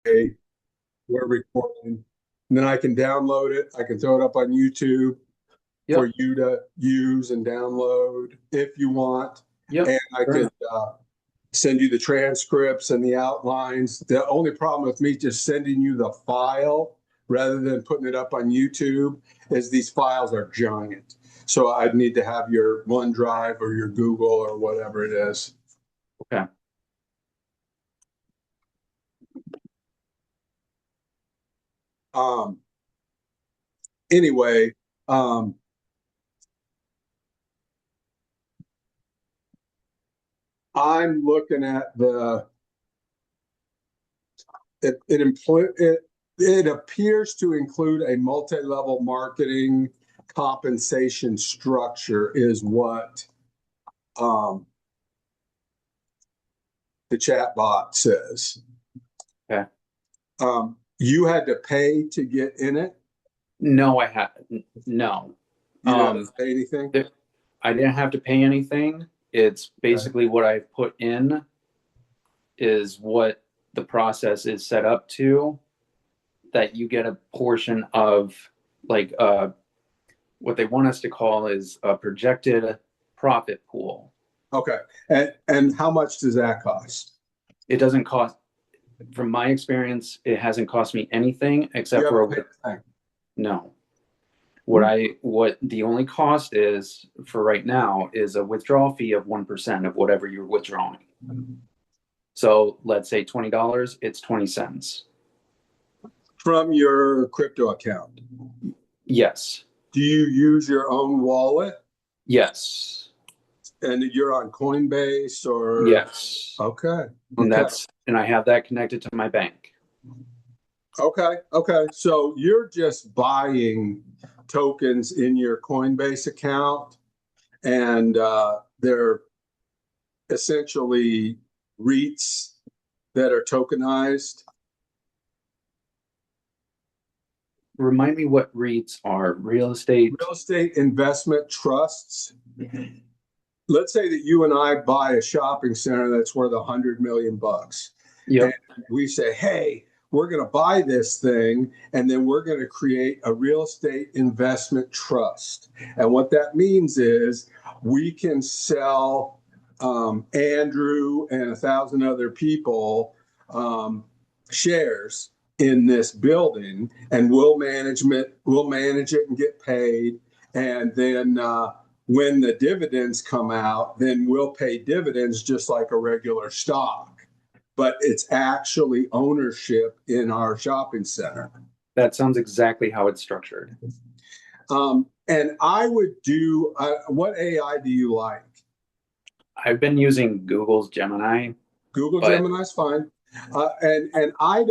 hey, we're recording. And then I can download it. I can throw it up on YouTube for Yep. you to use and download if you want. Yep. And I Fair could enough. send you the transcripts and the outlines. The only problem with me just sending you the file rather than putting it up on YouTube is these files are giant. So I'd need to have your OneDrive or your Google or whatever it is. Okay. Um, anyway, um, I'm looking at it appears to include a multi-level marketing compensation structure is what um, the chat bot says. Okay. You had to pay to get in it. No, I had no. You didn't have Um, to pay anything. there, I didn't have to pay anything. It's Okay. basically what I put in is what the process is set up to, that you get a portion of like what they want us to call is a projected profit pool. Okay. And how much does that cost? It doesn't cost, from my experience, it hasn't cost me anything You except for haven't a paid a thing. no. What the only cost is for right now is a withdrawal fee of 1% of whatever you're withdrawing. So let's say $20, it's 20 cents. From your crypto account. Yes. Do you use your own wallet? Yes. And you're on Coinbase or Yes. okay, And okay, I have that connected to my bank. okay. So you're just buying tokens in your Coinbase account, and they're essentially REITs that are tokenized. Remind me what REITs are. Real estate. Real estate investment trusts. Let's say that you and I buy a shopping center that's worth 100 million bucks. And Yep. we say, hey, we're going to buy this thing and then we're going to create a real estate investment trust. And what that means is we can sell Andrew and 1,000 other people shares in this building, and we'll manage it and get paid. And then when the dividends come out, then we'll pay dividends just like a regular stock. But it's actually ownership in our shopping center. That sounds exactly how it's structured. And I would do what AI do you like? I've been using Google's Gemini, Google but Gemini is fine. And I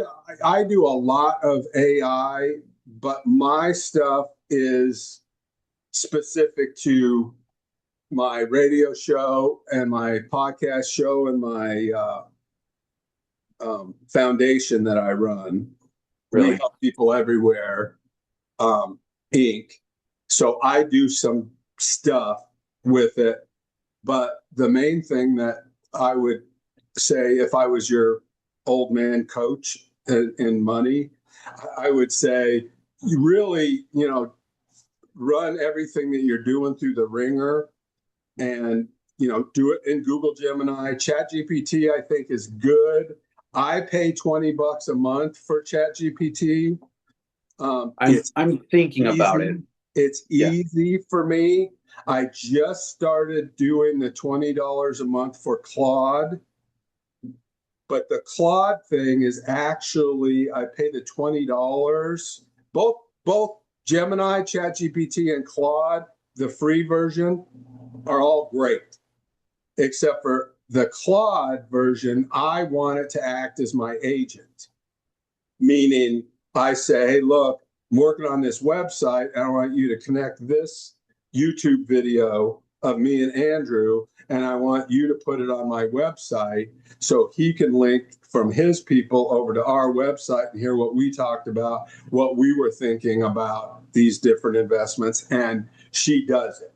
do a lot of AI, but my stuff is specific to my radio show and my podcast show and my foundation that I run. We really, help people everywhere, Inc. So I do some stuff with it. But the main thing that I would say if I was your old man coach in money, I would say you really, run everything that you're doing through the ringer and do it in Google Gemini. Chat GPT I think is good. I pay $20 a month for Chat GPT. It's I'm thinking about it. easy. It's Yeah. easy for me. I just started doing the $20 a month for Claude, but the Claude thing is actually I pay the $20. Both Gemini, ChatGPT, and Claude, the free version, are all great, except for the Claude version. I want it to act as my agent, meaning I say, hey, look, I'm working on this website and I want you to connect this YouTube video of me and Andrew, and I want you to put it on my website so he can link from his people over to our website and hear what we talked about, what we were thinking about these different investments. And she does it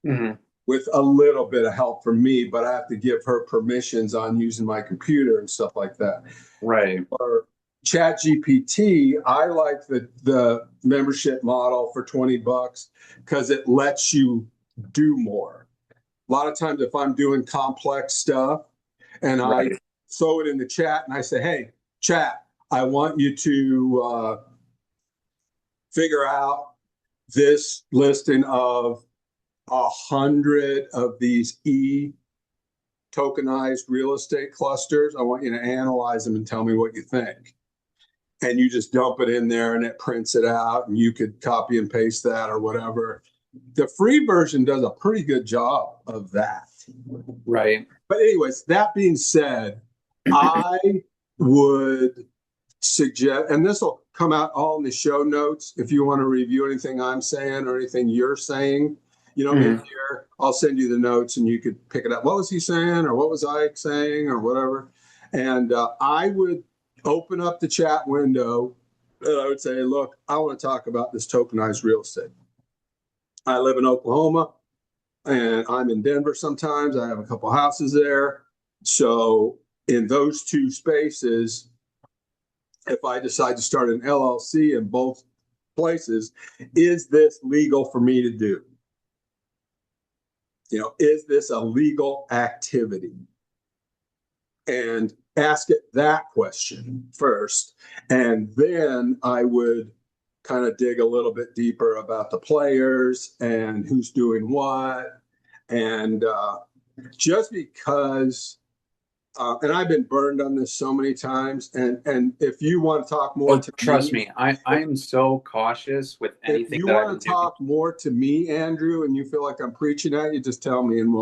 Hmm. with a little bit of help from me, but I have to give her permissions on using my computer and stuff like that. Right. Chat GPT, I like the membership model for $20 because it lets you do more. A lot of times, if I'm doing complex stuff and I Right. throw it in the chat and I say, hey, chat, I want you to figure out this listing of 100 of these tokenized real estate clusters. I want you to analyze them and tell me what you think. And you just dump it in there and it prints it out, and you could copy and paste that or whatever. The free version does a pretty good job of that. Right. But anyways, that being said, I would suggest, and this will come out all in the show notes if you want to review anything I'm saying or anything you're saying. You know, in here, I'll send you the notes and you could pick it up. What was he saying, or what was I saying, or whatever. And I would open up the chat window and I would say, look, I want to talk about this tokenized real estate. I live in Oklahoma and I'm in Denver sometimes. I have a couple houses there. So in those two spaces, if I decide to start an LLC in both places, is this legal for me to do? You know, is this a legal activity? And ask it that question first. And then I would kind of dig a little bit deeper about the players and who's doing what. And just because, and I've been burned on this so many times. And if you want to talk more to Trust me, I am so cautious with if anything you that I've want been to doing. talk more to me, Andrew, and you feel like I'm preaching at you, just tell me and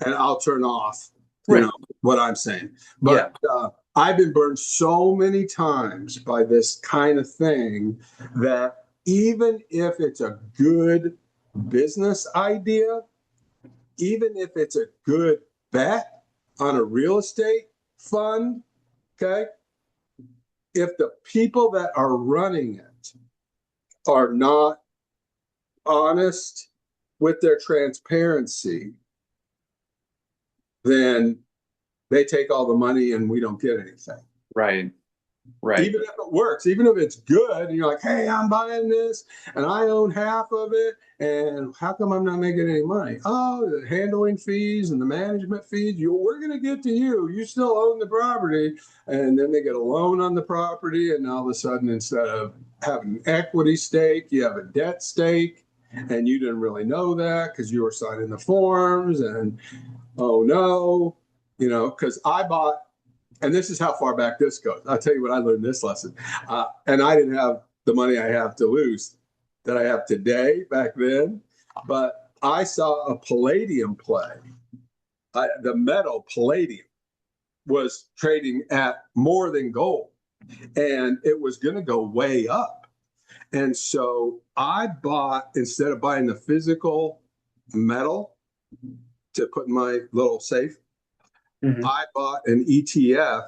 I'll turn off, you Right. know, what I'm saying. Yeah. But I've been burned so many times by this kind of thing that even if it's a good business idea, even if it's a good bet on a real estate fund, okay, if the people that are running it are not honest with their transparency, then they take all the money and we don't get anything. Right. Right. Even if it works, even if it's good, and you're like, hey, I'm buying this and I own half of it. And how come I'm not making any money? Oh, the handling fees and the management fees, we're going to get to you. You still own the property. And then they get a loan on the property. And all of a sudden, instead of having an equity stake, you have a debt stake. And you didn't really know that because you were signing the forms. And oh no, you know, because I bought, and this is how far back this goes. I'll tell you what I learned this lesson. And I didn't have the money I have to lose that I have today back then, but I saw a palladium play. The metal palladium was trading at more than gold, and it was going to go way up. And so I bought, instead of buying the physical metal to put in my little safe, I bought an ETF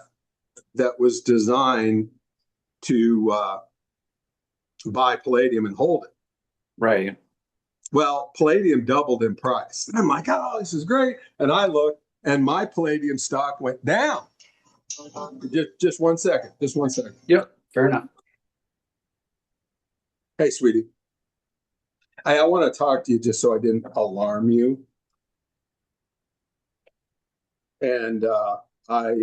that was designed to buy palladium and hold it. Right. Well, palladium doubled in price. And I'm like, oh, this is great. And I looked, and my palladium stock went down. Just 1 second. Just 1 second. Yep. Fair enough. Hey, sweetie. I want to talk to you just so I didn't alarm you. And I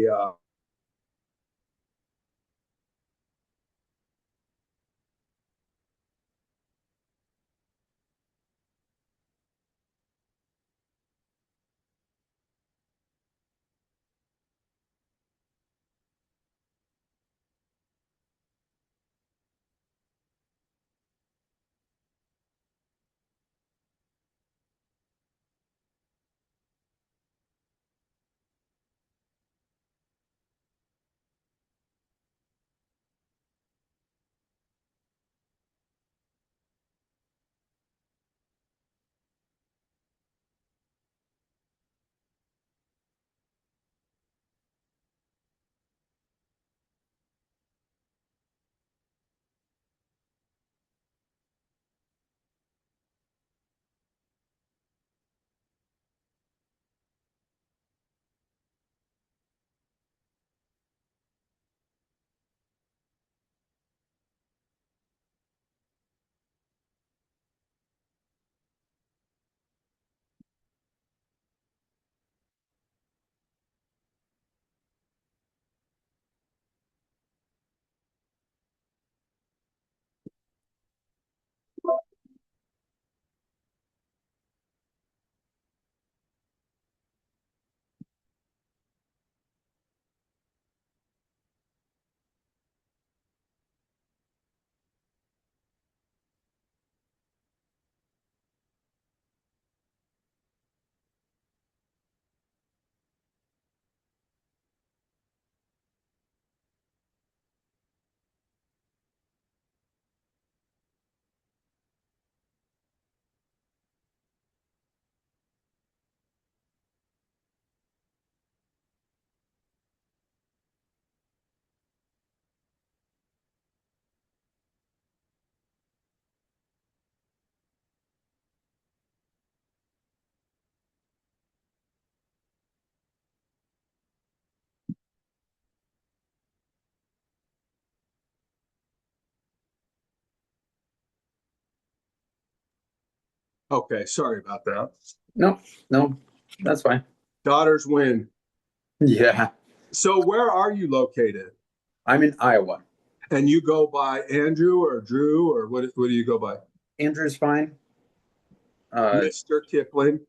Okay, sorry about that. No, no, that's fine. Daughters win. Yeah, So where are you located? I'm in Iowa. And you go by Andrew or Drew or what do you go by? Andrew's fine. Uh, Mr. Kipling,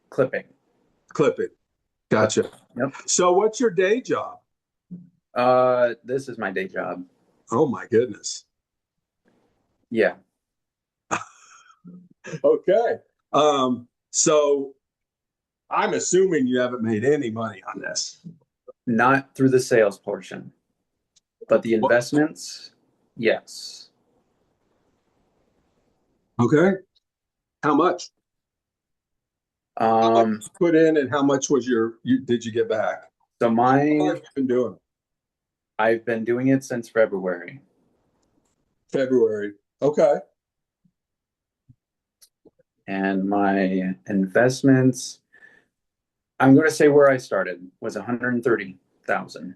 Clipping. Clipping. Gotcha. Yep. So what's your day job? This is my day job. Oh my goodness. Yeah. Okay. So I'm assuming you haven't made any money on this. Not through the sales portion, but the investments, yes. Okay. How much? Um, Put in and how much was did you get back? so How long have you been doing? I've been doing it since February. February. Okay. And my investments, I'm going to say where I started was 130,000.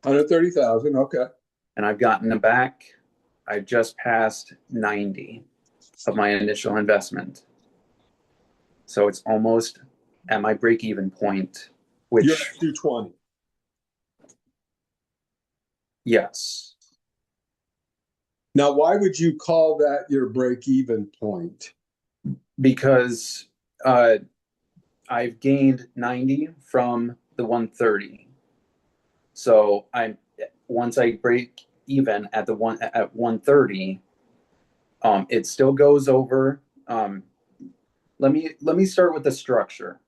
130,000. Okay. And I've gotten it back. I just passed 90 of my initial investment. So it's almost at my break-even point, which You're at 220. yes. Now, why would you call that your break-even point? Because I've gained 90 from the 130. So once I break even at 130, it still goes over. Let me start with the structure.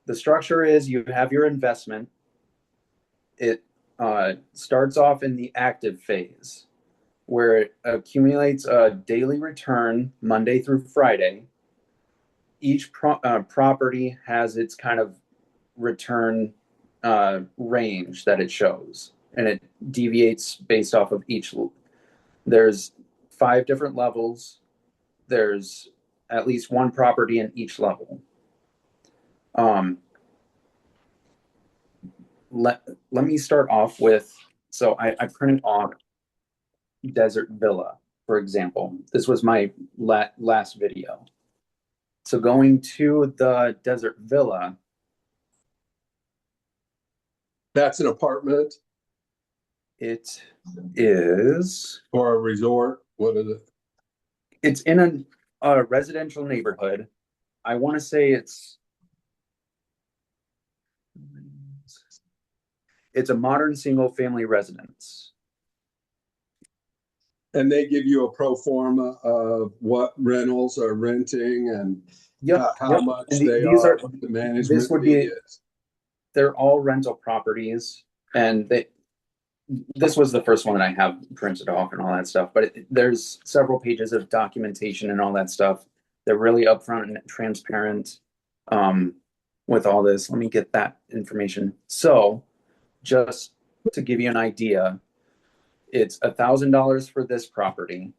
The structure is you have your investment. It starts off in the active phase, where it accumulates a daily return Monday through Friday. Each property has its kind of return range that it shows, and it deviates based off of each. There's 5 different levels. There's at least one property in each level. Let me start off with, so I printed off Desert Villa, for example. This was my last video. So going to the Desert Villa. That's an apartment It is. or a resort. What is it? It's in a residential neighborhood. I want to say it's a modern single family residence. And they give you a pro forma of what rentals are renting and how much they These are, are, what the management this would fee be, is. they're all rental properties, and this was the first one that I have printed off and all that stuff, but there's several pages of documentation and all that stuff. They're really upfront and transparent with all this. Let me get that information. So just to give you an idea, it's $1,000 for this property.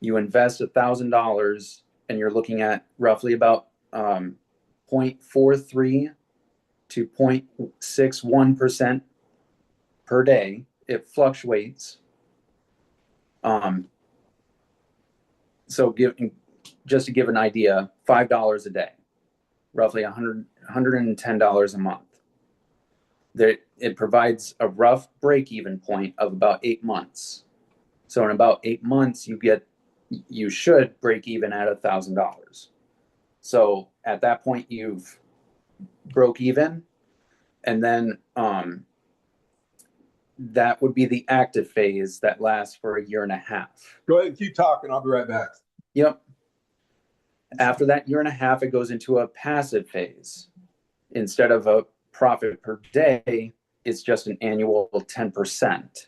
You invest $1,000 and you're looking at roughly about 0.43 to 0.61% per day. It fluctuates. So just to give an idea, $5 a day, roughly $110 a month. It provides a rough break-even point of about 8 months. So in about 8 months, you should break even at $1,000. So at that point, you've broke even, and then that would be the active phase that lasts for 1.5 years. Go ahead and keep talking. I'll be right back. Yep. After that 1.5 years, it goes into a passive phase. Instead of a profit per day, it's just an annual 10%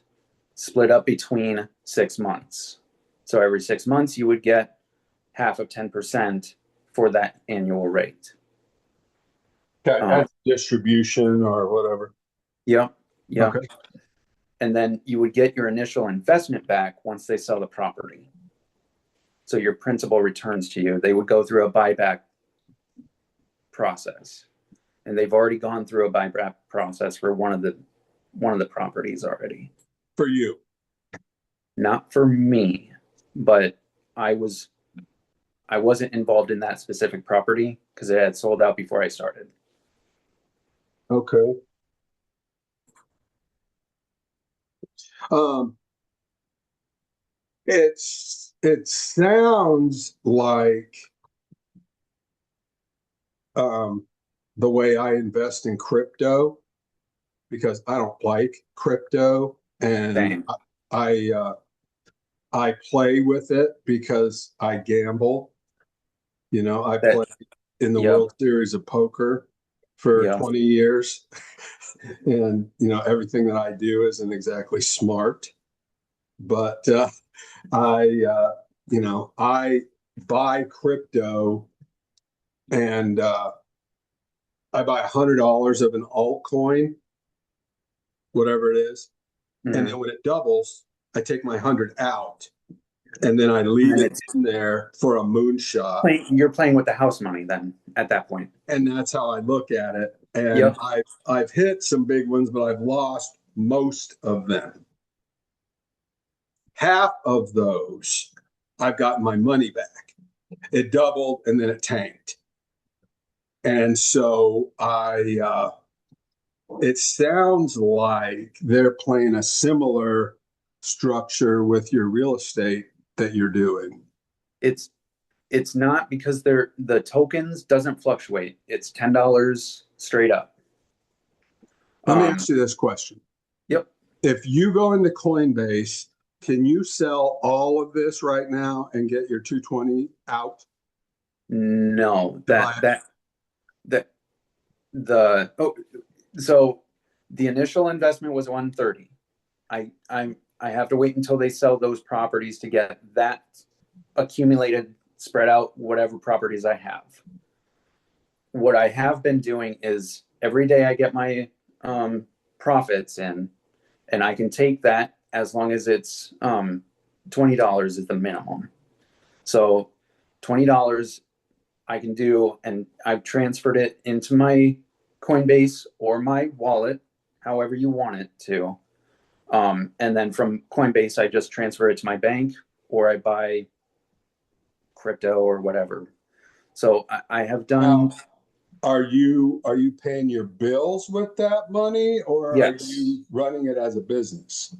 split up between 6 months. So every 6 months, you would get half of 10% for that annual rate. Okay, as distribution or whatever. Yep. Yeah. Okay. And then you would get your initial investment back once they sell the property. So your principal returns to you. They would go through a buyback process, and they've already gone through a buyback process for one of the properties already. For you? Not for me, but I wasn't involved in that specific property because it had sold out before I started. Okay. It sounds like the way I invest in crypto, because I don't like crypto, and Same. I play with it because I gamble. I That, played in the yep, World Series of Poker for yeah. 20 years. And, everything that I do isn't exactly smart, but I buy crypto, and I buy $100 of an altcoin, whatever it is. And Mhm. then when it doubles, I take my 100 out, and then I And leave then it it's in there for a moonshot. you're playing with the house money then at that point. And that's how I look at it. And Yep. I've hit some big ones, but I've lost most of them. Half of those, I've gotten my money back. It doubled and then it tanked. And so it sounds like they're playing a similar structure with your real estate that you're doing. It's not, because the tokens doesn't fluctuate. It's $10 straight up. Let me ask you this question. Yep. If you go into Coinbase, can you sell all of this right now and get your 220 out? No, so the initial investment was 130. I have to wait until they sell those properties to get that accumulated, spread out, whatever properties I have. What I have been doing is every day I get my profits in, and I can take that as long as it's $20 is the minimum. So $20 I can do, and I've transferred it into my Coinbase or my wallet, however you want it to. And then from Coinbase, I just transfer it to my bank, or I buy crypto or whatever. So I have done. Now, are you paying your bills with that money, or are Yes, you running it as a business?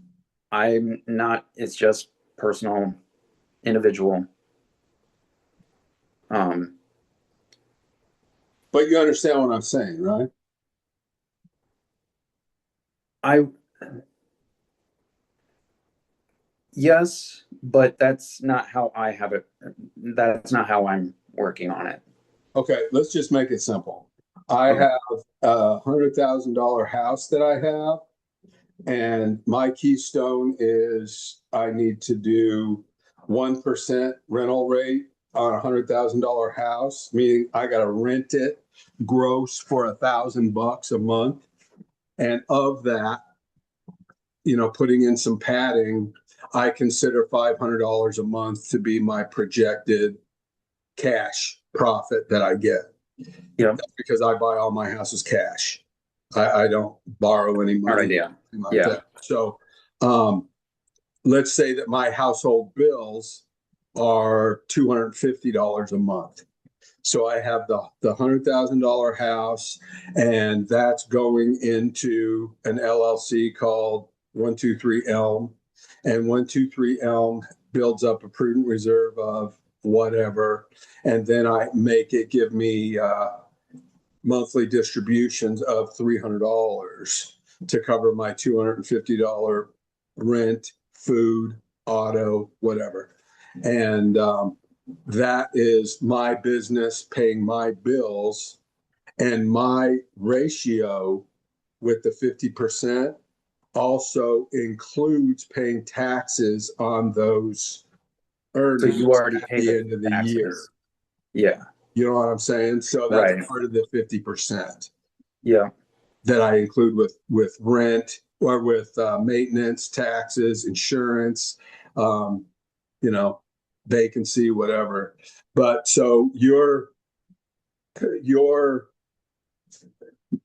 I'm not. It's just personal, individual. Um, But you understand what I'm saying, right? I Yes, but that's not how I have it. That's not how I'm working on it. Okay, let's just make it simple. I Okay. have a $100,000 house that I have, and my keystone is I need to do 1% rental rate on a $100,000 house, meaning I got to rent it gross for $1,000 a month. And of that, putting in some padding, I consider $500 a month to be my projected cash profit that I get. Yeah. That's because I buy all my houses cash. I don't borrow any Smart money, idea. like Yeah. that. So let's say that my household bills are $250 a month. So I have the $100,000 house, and that's going into an LLC called 123 Elm, and 123 Elm builds up a prudent reserve of whatever, and then I make it give me monthly distributions of $300 to cover my $250 rent, food, auto, whatever. And that is my business paying my bills. And my ratio with the 50% also includes paying taxes on those So you earnings already at pay the the end of the year. taxes. Yeah. You know what I'm saying? So that's Right. part of the 50% Yeah. that I include with rent or with maintenance, taxes, insurance, um, you know, vacancy, whatever. But so your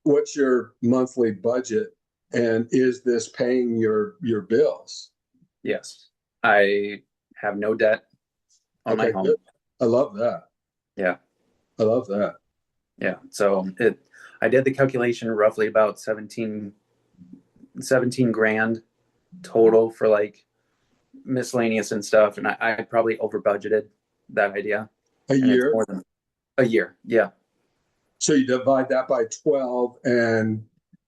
what's your monthly budget, and is this paying your bills? Yes. I have no debt on my Okay, good. home. I love that. Yeah. I love that. Yeah. So I did the calculation roughly about 17 grand total for like miscellaneous and stuff. And I probably over budgeted that idea. A And it's year. more than a year. Yeah. So you divide that by 12, and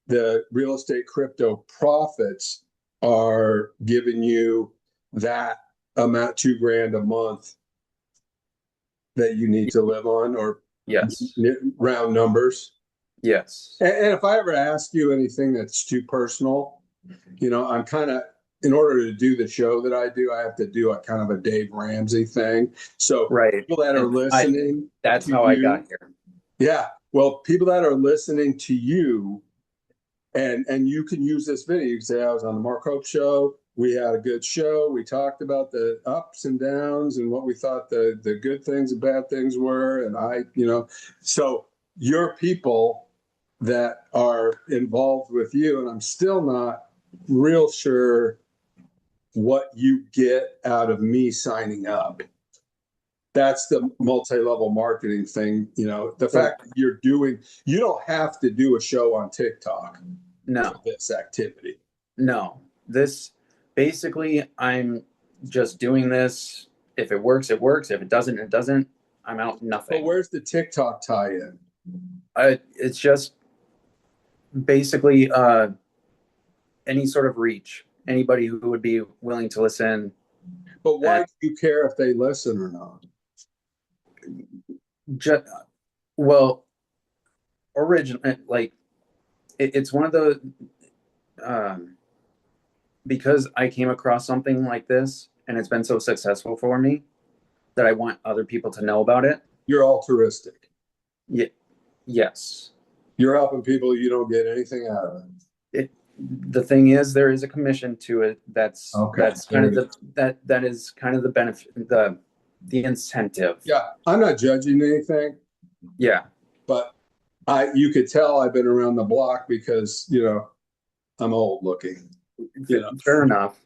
the real estate crypto profits are giving you that amount, 2 grand a month that you need to live on, or Yes. round numbers. Yes. And if I ever ask you anything that's too personal, I'm kind of, in order to do the show that I do, I have to do a kind of a Dave Ramsey thing. So Right. people that are listening, that's to how I you, got here. yeah. Well, people that are listening to you, and you can use this video. You can say, I was on the Mark Hope show. We had a good show. We talked about the ups and downs and what we thought the good things and bad things were. And so your people that are involved with you, and I'm still not real sure what you get out of me signing up. That's the multi-level marketing thing. The fact that you don't have to do a show on TikTok for this activity. No. This basically, I'm just doing this. If it works, it works. If it doesn't, it doesn't. I'm out nothing. But where's the TikTok tie-in? It's just basically any sort of reach. Anybody who would be willing to listen. But why do you care if they listen or not? It's one of the because I came across something like this and it's been so successful for me that I want other people to know about it. You're altruistic. Yeah. Yes. You're helping people. You don't get anything out of it. The thing is, there is a commission to it. That's kind of that is kind of the benefit, the incentive. Yeah, I'm not judging anything. Yeah, but you could tell I've been around the block because I'm old looking. Fair enough.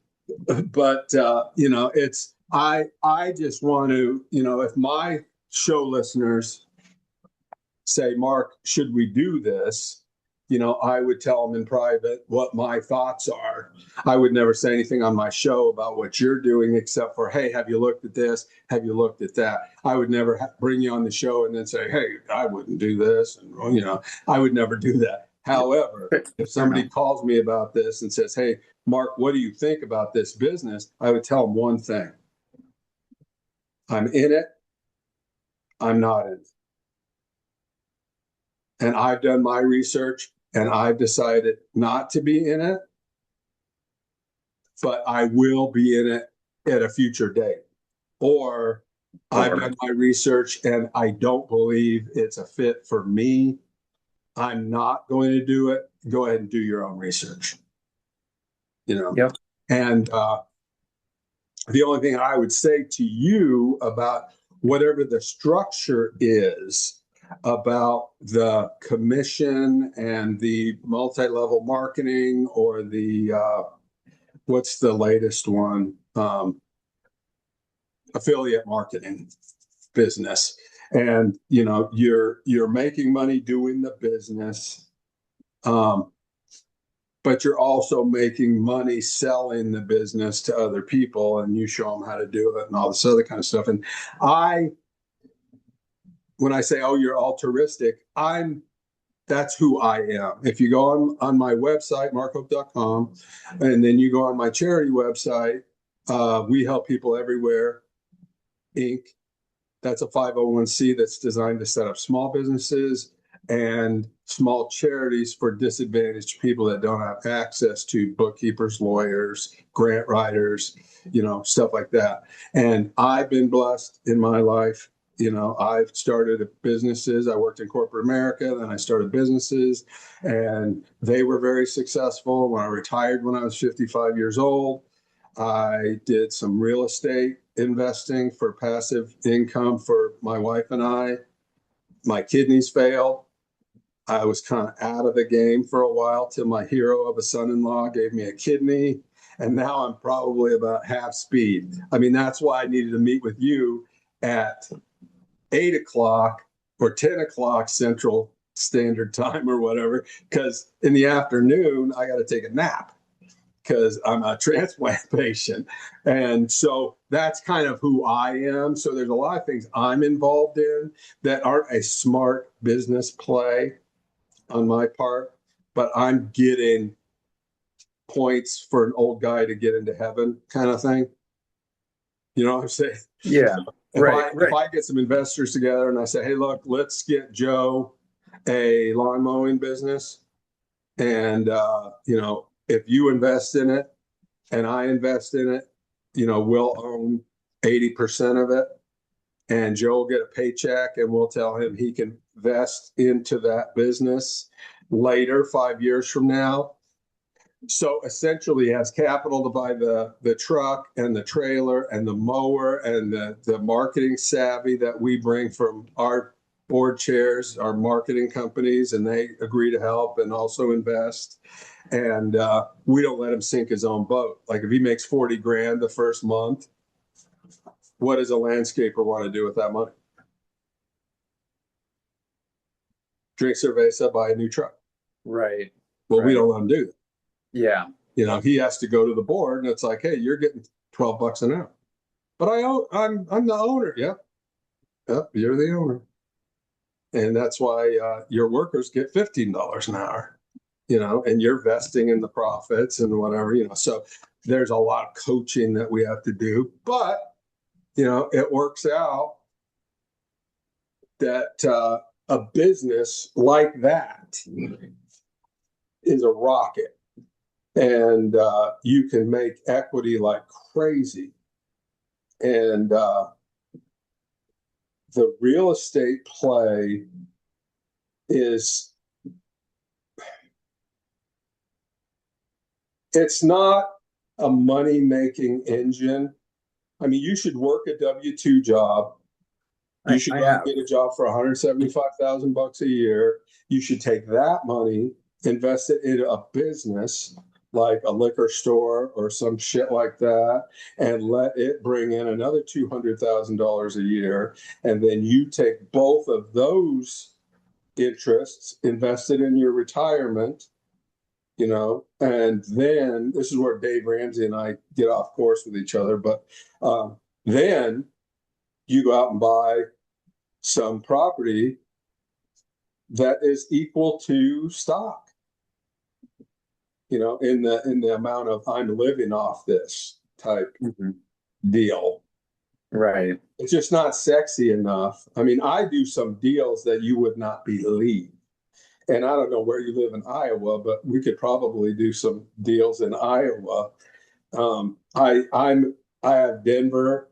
But it's I just want to if my show listeners say, Mark, should we do this? I would tell them in private what my thoughts are. I would never say anything on my show about what you're doing, except for, hey, have you looked at this? Have you looked at that? I would never bring you on the show and then say, hey, I wouldn't do this. And, I would never do that. However, if somebody calls me about this and says, hey, Mark, what do you think about this business? I would tell them one thing. I'm in it. I'm not in it. And I've done my research and I've decided not to be in it, but I will be in it at a future date. Or I've done my research and I don't believe it's a fit for me. I'm not going to do it. Go ahead and do your own research. Yep. And the only thing I would say to you about whatever the structure is about the commission and the multi-level marketing, or the what's the latest one, affiliate marketing business, and you're making money doing the business, but you're also making money selling the business to other people, and you show them how to do it and all this other kind of stuff. And when I say, oh, you're altruistic, that's who I am. If you go on my website, markhope.com, and then you go on my charity website, We Help People Everywhere, Inc. That's a 501c that's designed to set up small businesses and small charities for disadvantaged people that don't have access to bookkeepers, lawyers, grant writers, stuff like that. And I've been blessed in my life. I've started businesses. I worked in corporate America, then I started businesses, and they were very successful. When I retired when I was 55 years old, I did some real estate investing for passive income for my wife and I. My kidneys failed. I was kind of out of the game for a while till my hero of a son-in-law gave me a kidney, and now I'm probably about half speed. I mean, that's why I needed to meet with you at 8 o'clock or 10 o'clock Central Standard Time or whatever, because in the afternoon, I got to take a nap because I'm a transplant patient. And so that's kind of who I am. So there's a lot of things I'm involved in that aren't a smart business play on my part, but I'm getting points for an old guy to get into heaven kind of thing. You know what I'm saying? Yeah. If I get some investors together and I say, hey, look, let's get Joe a lawn mowing business. And, if you invest in it and I invest in it, we'll own 80% of it. And Joe will get a paycheck and we'll tell him he can invest into that business later, 5 years from now. So essentially he has capital to buy the truck and the trailer and the mower and the marketing savvy that we bring from our board chairs, our marketing companies, and they agree to help and also invest. And we don't let him sink his own boat. Like if he makes 40 grand the first month, what does a landscaper want to do with that money? Drink cerveza, buy a new truck. Right. Well, we don't let him do that. Yeah. He has to go to the board and it's like, hey, you're getting $12 an hour. But I'm the owner. Yep. Yep, you're the owner. And that's why your workers get $15 an hour, and you're vesting in the profits and whatever, So there's a lot of coaching that we have to do. But, it works out that a business like that is a rocket. And you can make equity like crazy. And the real estate play is, it's not a money-making engine. I mean, you should work a W-2 job. You should get a job for $175,000 a year. You should take that money, invest it in a business like a liquor store or some shit like that, and let it bring in another $200,000 a year. And then you take both of those interests, invest it in your retirement, and then this is where Dave Ramsey and I get off course with each other. But then you go out and buy some property that is equal to stock. In the amount of I'm living off this type deal. Right. It's just not sexy enough. I mean, I do some deals that you would not believe. And I don't know where you live in Iowa, but we could probably do some deals in Iowa. I have Denver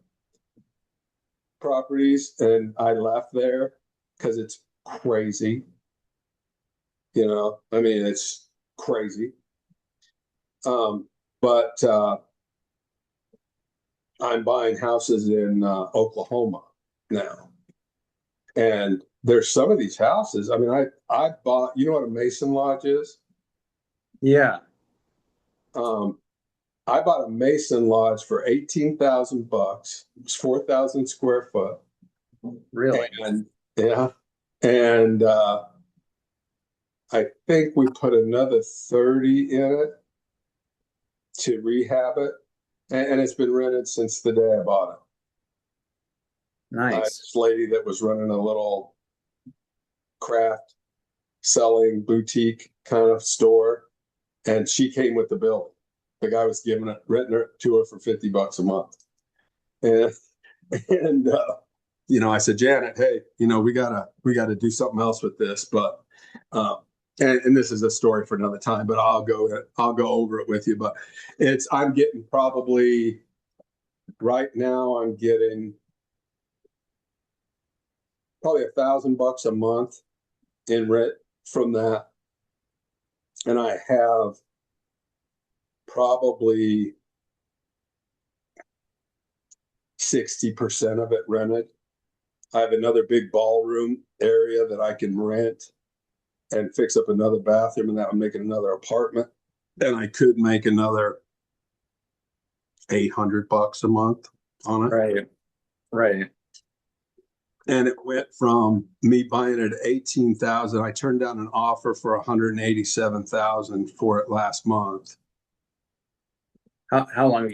properties and I left there because it's crazy. I mean, it's crazy. But I'm buying houses in Oklahoma now. And there's some of these houses. I mean, I bought, you know what a Mason Lodge is? Yeah. I bought a Mason Lodge for $18,000. It was 4,000 square foot. Really? And yeah. And I think we put another 30 in it to rehab it. And it's been rented since the day I bought it. Nice. This lady that was running a little craft selling boutique kind of store, and she came with the building. The guy was renting it to her for $50 a month. And I said, Janet, hey, we gotta do something else with this. But and this is a story for another time, but I'll go over it with you. But I'm getting probably right now I'm getting probably $1,000 a month in rent from that. And I have probably 60% of it rented. I have another big ballroom area that I can rent and fix up another bathroom, and that would make it another apartment. And I could make another $800 a month on it. Right. And it went from me buying it at 18,000. I turned down an offer for 187,000 for it last month. How long?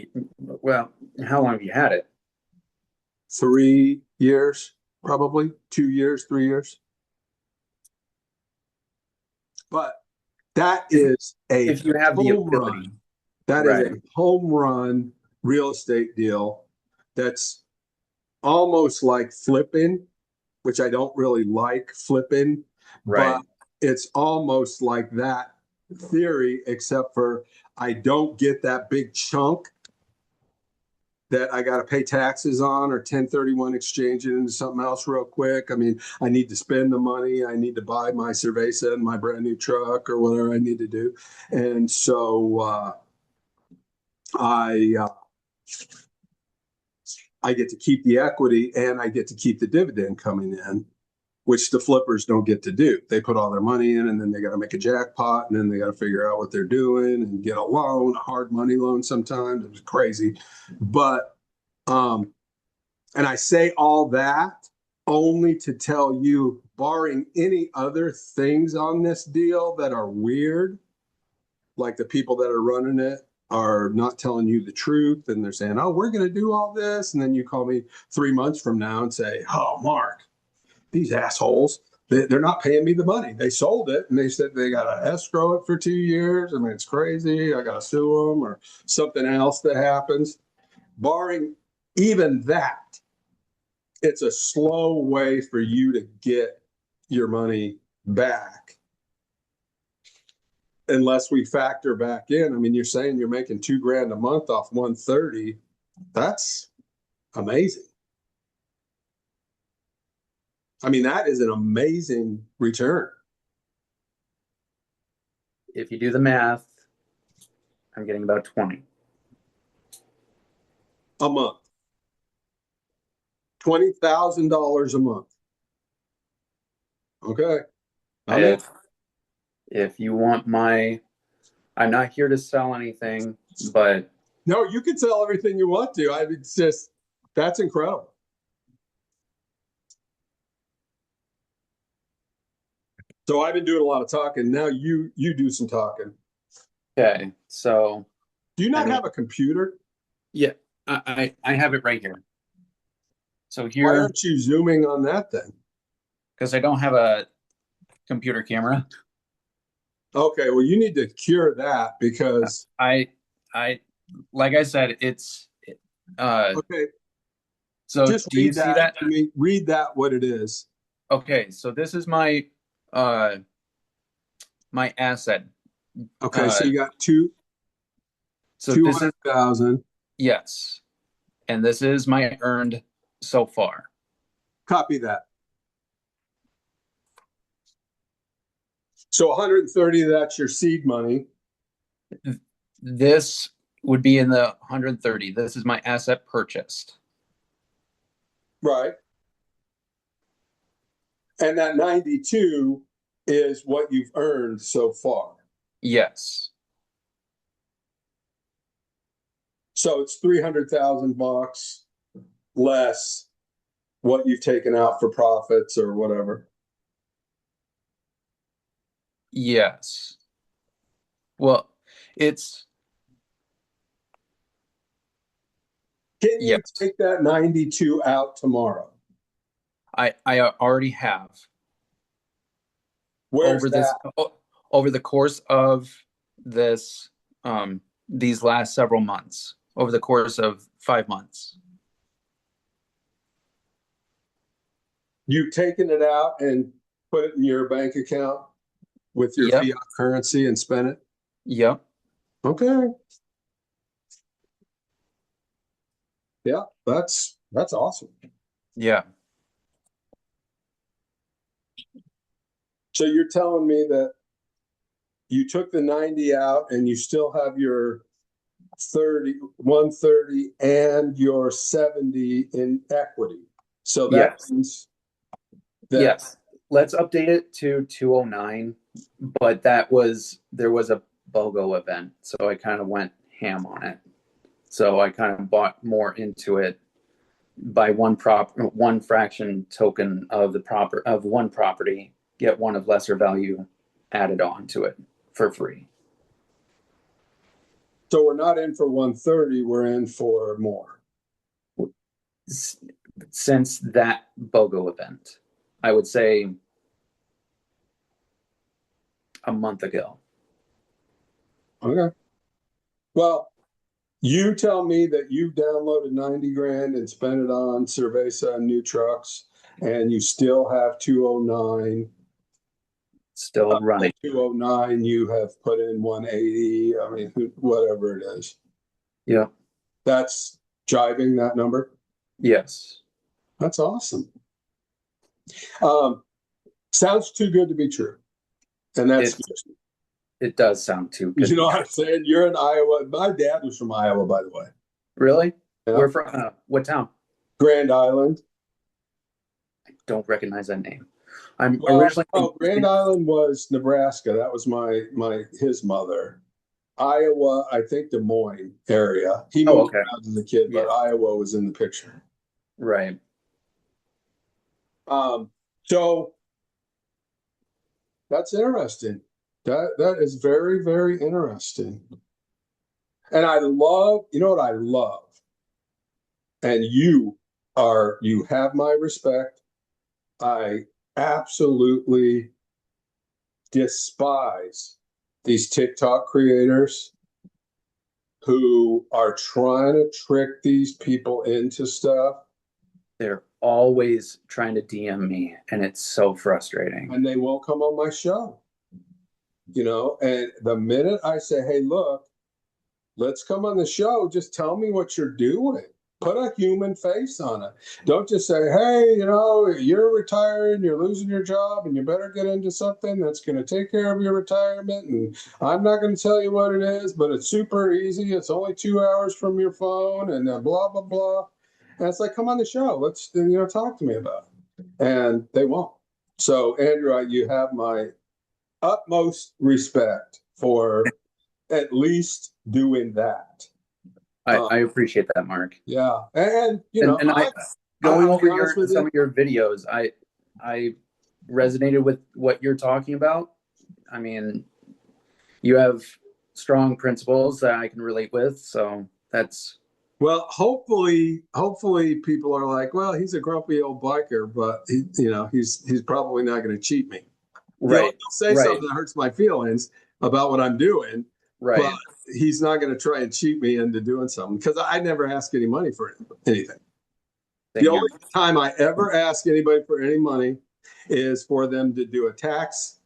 How long have you had it? 3 years, probably 2 years, 3 years. But that is a If you have the home ability, run. That is right? a home run real estate deal that's almost like flipping, which I don't really like flipping, Right. but it's almost like that theory, except for I don't get that big chunk that I got to pay taxes on or 1031 exchange it into something else real quick. I mean, I need to spend the money. I need to buy my Cerveza and my brand new truck or whatever I need to do. And so I get to keep the equity and I get to keep the dividend coming in, which the flippers don't get to do. They put all their money in and then they got to make a jackpot and then they got to figure out what they're doing and get a loan, a hard money loan sometimes. It was crazy. But, and I say all that only to tell you, barring any other things on this deal that are weird, like the people that are running it are not telling you the truth and they're saying, oh, we're going to do all this. And then you call me 3 months from now and say, oh, Mark, these assholes, they're not paying me the money. They sold it and they said they got to escrow it for 2 years. I mean, it's crazy. I got to sue them or something else that happens. Barring even that, it's a slow way for you to get your money back. Unless we factor back in, I mean, you're saying you're making $2,000 a month off 130. That's amazing. I mean, that is an amazing return. If you do the math, I'm getting about 20 a month. $20,000 a month. Okay. If you want I'm not here to sell anything, but no, you can sell everything you want to. It's just, that's incredible. So I've been doing a lot of talking. Now you do some talking. okay. So do you not have a computer? Yeah, I have it right here. So here, why aren't you zooming on that then? Because I don't have a computer camera. Okay, well, you need to cure that because I like I said, it's okay. So just do you see that? To me, read that what it is. Okay, so this is my my asset. Okay, so you got so 200,000. Yes, and this is my earned so far. Copy that. So 130, that's your seed money. This would be in the 130. This is my asset purchased. Right. And that 92 is what you've earned so far. Yes. So it's 300,000 bucks less what you've taken out for profits or whatever. Yes. Well, it's. Can you take that 92 out tomorrow? I already have. Where's that? Over the course of this these last several months, over the course of 5 months. You've taken it out and put it in your bank account with your fiat currency and spent it? Yep. Okay. Yeah, that's awesome. Yeah. So you're telling me that you took the 90 out and you still have your 130 and your 70 in equity. So that means that yes. Let's update it to 209, but there was a BOGO event, so I kind of went ham on it. So I kind of bought more into it buy one fraction token of one property, get one of lesser value added on to it for free. So we're not in for 130, we're in for more. Since that BOGO event, I would say a month ago. Okay. Well, you tell me that you downloaded 90 grand and spent it on Cerveza and new trucks, and you still have 209. Still running. 209, you have put in 180. I mean, whatever it is. Yeah. That's jiving that number? Yes. That's awesome. Sounds too good to be true. And that's it does sound too good. You know what I'm saying? You're in Iowa. My dad was from Iowa, by the way. Really? Yeah. We're from what town? Grand Island. I don't recognize that name. I'm originally. Oh, Grand Island was Nebraska. That was his mother. Iowa, I think Des Moines area. He moved around as a kid, but Iowa was in the picture. Right. So that's interesting. That is very, very interesting. And I love, you know what I love? And you have my respect. I absolutely despise these TikTok creators who are trying to trick these people into stuff. They're always trying to DM me, and it's so frustrating. And they won't come on my show. You know, and the minute I say, hey, look, let's come on the show, just tell me what you're doing. Put a human face on it. Don't just say, hey, you know, you're retiring, you're losing your job, and you better get into something that's going to take care of your retirement. And I'm not going to tell you what it is, but it's super easy. It's only 2 hours from your phone and blah, blah, blah. And it's like, come on the show. Let's, talk to me about it. And they won't. So, Andrew, you have my utmost respect for at least doing that. I appreciate that, Mark. Yeah, and going over some of your videos, I resonated with what you're talking about. I mean, you have strong principles that I can relate with, so that's. Well, hopefully people are like, well, he's a grumpy old biker, but he's probably not going to cheat me. Right. He'll say something that hurts my feelings about what I'm doing. Right. But he's not going to try and cheat me into doing something because I never ask any money for anything. The only time I ever ask anybody for any money is for them to do a tax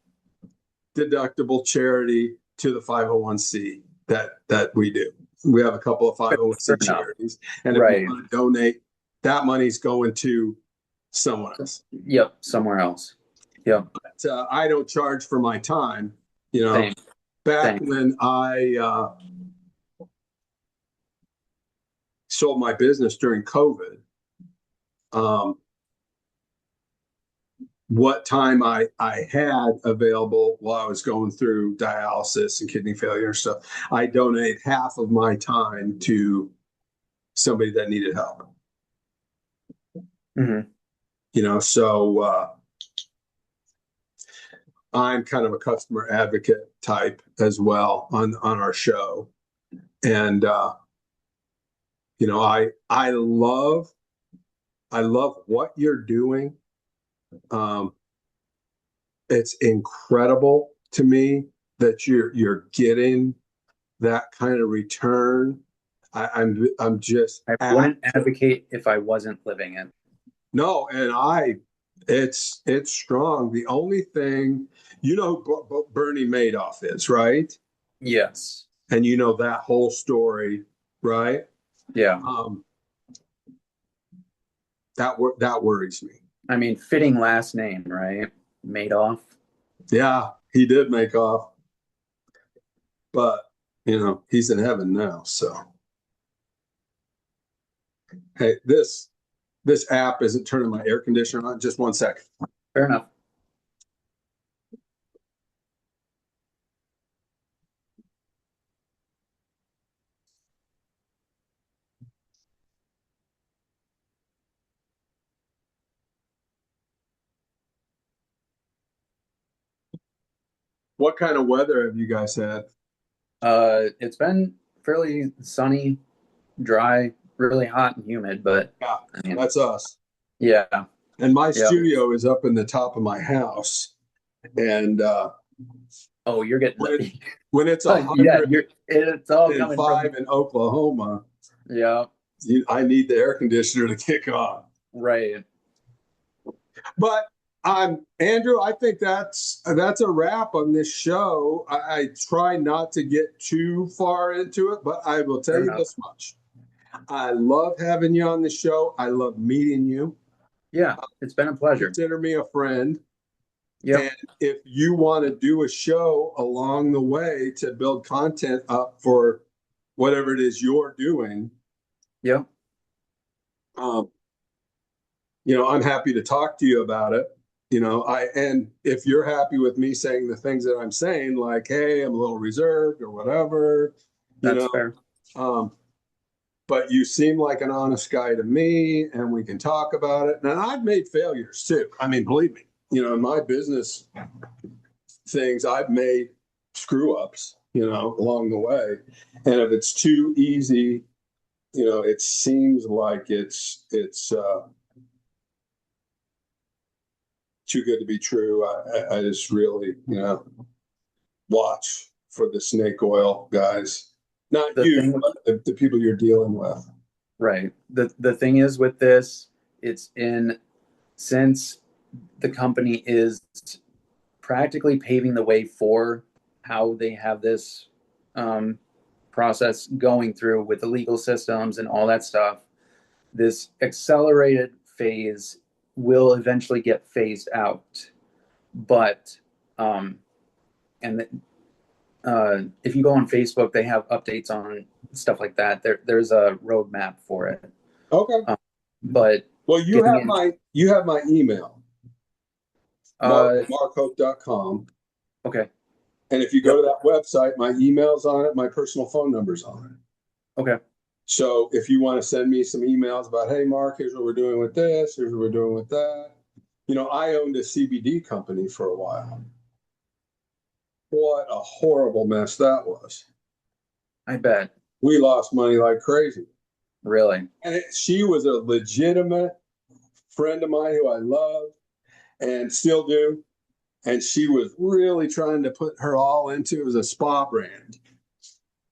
deductible charity to the 501c that we do. We have a couple of 501c charities, and if you want to donate, that money's going to someone else. Yep, somewhere else. Yep. But I don't charge for my time. Back when I sold my business during COVID, what time I had available while I was going through dialysis and kidney failure and stuff, I donate half of my time to somebody that needed help. Mm-hmm. So I'm kind of a customer advocate type as well on our show. And, I love what you're doing. It's incredible to me that you're getting that kind of return. I'm just. I wouldn't advocate if I wasn't living it. No, and it's strong. The only thing, Bernie Madoff is, right? Yes. And that whole story, right? Yeah. That worries me. I mean, fitting last name, right? Madoff. Yeah, he did make off. But, he's in heaven now, so. Hey, this app isn't turning my air conditioner on. Just 1 second. Fair enough. What kind of weather have you guys had? It's been fairly sunny, dry, really hot and humid, but Yeah, I mean, that's us. yeah, And my yeah. studio is up in the top of my house. And Oh, you're getting when, it, the when it's yeah, it's all coming 105 from in Oklahoma, yeah, I need the air conditioner to kick on. right. But Andrew, I think that's a wrap on this show. I try not to get too far into it, but I will tell Fair you enough. this much. I love having you on the show. I love meeting you. Yeah, it's been a pleasure. Consider me a friend. Yep, And if you want to do a show along the way to build content up for whatever it is you're doing, yep. um, I'm happy to talk to you about it. And if you're happy with me saying the things that I'm saying, like, hey, I'm a little reserved or whatever, you That's know, fair. um, but you seem like an honest guy to me, and we can talk about it. And I've made failures too. I mean, believe me, in my business things, I've made screw ups, along the way. And if it's too easy, it seems like it's too good to be true. I just really, watch for the snake oil guys. Not The you, thing, but the people you're dealing with. right. The thing is with this, it's in since the company is practically paving the way for how they have this um, process going through with the legal systems and all that stuff. This accelerated phase will eventually get phased out, but and if you go on Facebook, they have updates on stuff like that. There's a roadmap for it. Okay. But Well, you getting have in, my email, uh, markhope.com. okay, And if you go yep, to that website, my email's on it, my personal phone number's on it. okay, So if you want to send me some emails about, hey, Mark, here's what we're doing with this, here's what we're doing with that. I owned a CBD company for a while. What a horrible mess that was. I bet, We lost money like crazy. really, And she was a legitimate friend of mine who I love and still do. And she was really trying to put her all into it. Was a spa brand.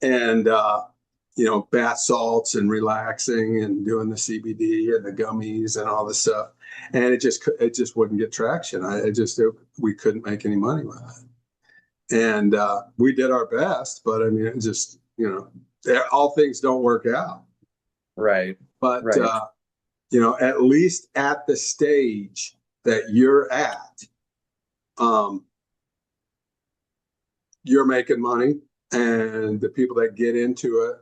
And bath salts and relaxing and doing the CBD and the gummies and all this stuff. And it just wouldn't get traction. We couldn't make any money with it. And we did our best, but I mean, it just, all things don't work out. right, But, right, at least at the stage that you're at, um, you're making money, and the people that get into it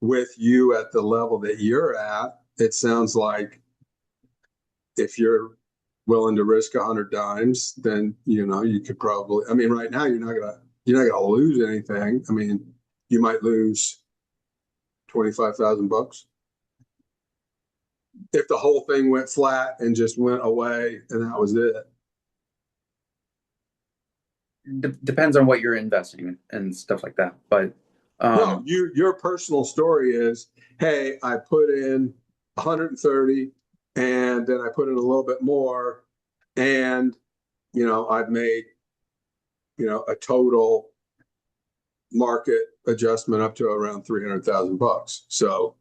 with you at the level that you're at, it sounds like if you're willing to risk 100 dimes, then you could probably. I mean, right now you're not gonna lose anything. I mean, you might lose 25,000 bucks if the whole thing went flat and just went away and that was it. depends on what you're investing in and stuff like that. But No, um, your personal story is, hey, I put in 130 and then I put in a little bit more, and I've made a total market adjustment up to around 300,000 bucks. So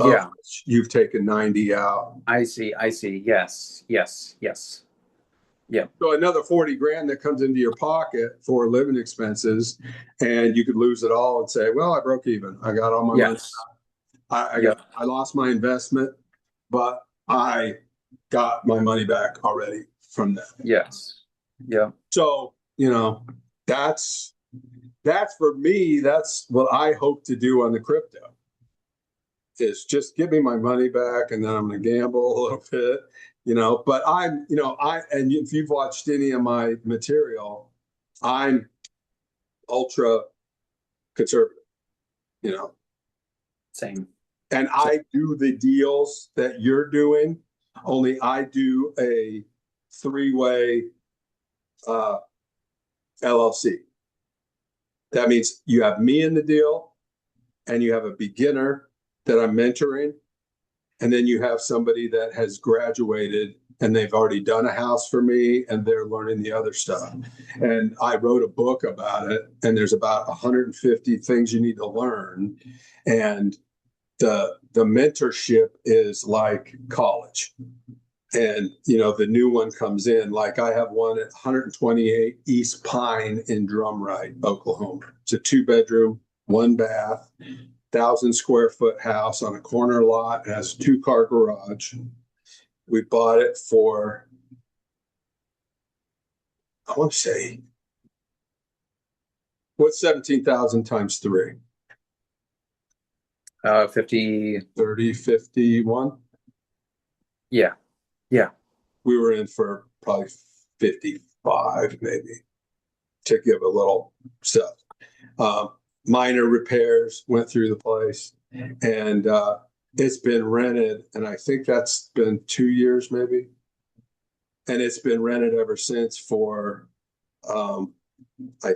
of yeah, which you've taken 90 out. I see, I see. Yes, yes, yes. Yeah, So another 40 grand that comes into your pocket for living expenses, and you could lose it all and say, well, I broke even. I got all my money. yes, yep, I lost my investment, but I got my money back already from that. yes, yeah, So, that's for me, that's what I hope to do on the crypto, is just give me my money back, and then I'm going to gamble a little bit, but and if you've watched any of my material, I'm ultra conservative, you know, same. and So, I do the deals that you're doing, only I do a three-way LLC. That means you have me in the deal, and you have a beginner that I'm mentoring, and then you have somebody that has graduated and they've already done a house for me and they're learning the other stuff. And I wrote a book about it, and there's about 150 things you need to learn. And the mentorship is like college. And the new one comes in, like I have one at 128 East Pine in Drumright, Oklahoma. It's a 2-bedroom, 1-bath, 1,000-square-foot house on a corner lot. It has a 2-car garage. We bought it for, I want to say, what's 17,000 times 3? 50. 30, 51. Yeah. Yeah. We were in for probably 55, maybe, to give a little stuff. Minor repairs went through the place, and it's been rented, and I think that's been 2 years maybe. And it's been rented ever since for, I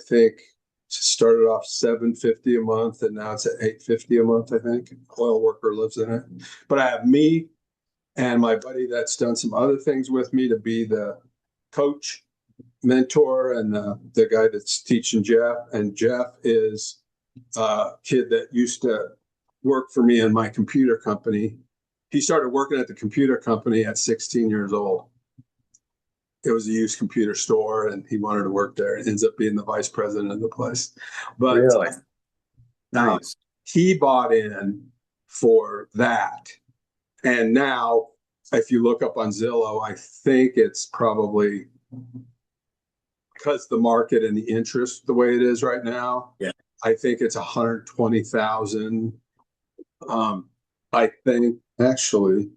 think it started off $750 a month, and now it's at $850 a month, I think. Oil worker lives in it. But I have me and my buddy that's done some other things with me to be the coach, mentor, and the guy that's teaching Jeff. And Jeff is a kid that used to work for me in my computer company. He started working at the computer company at 16 years old. It was a used computer store, and he wanted to work there. It ends up being the vice president of the place. But Really? Nice. He bought in for that. And now, if you look up on Zillow, I think it's probably, because the market and the interest the way it is right now, yeah, I think it's 120,000. I think actually,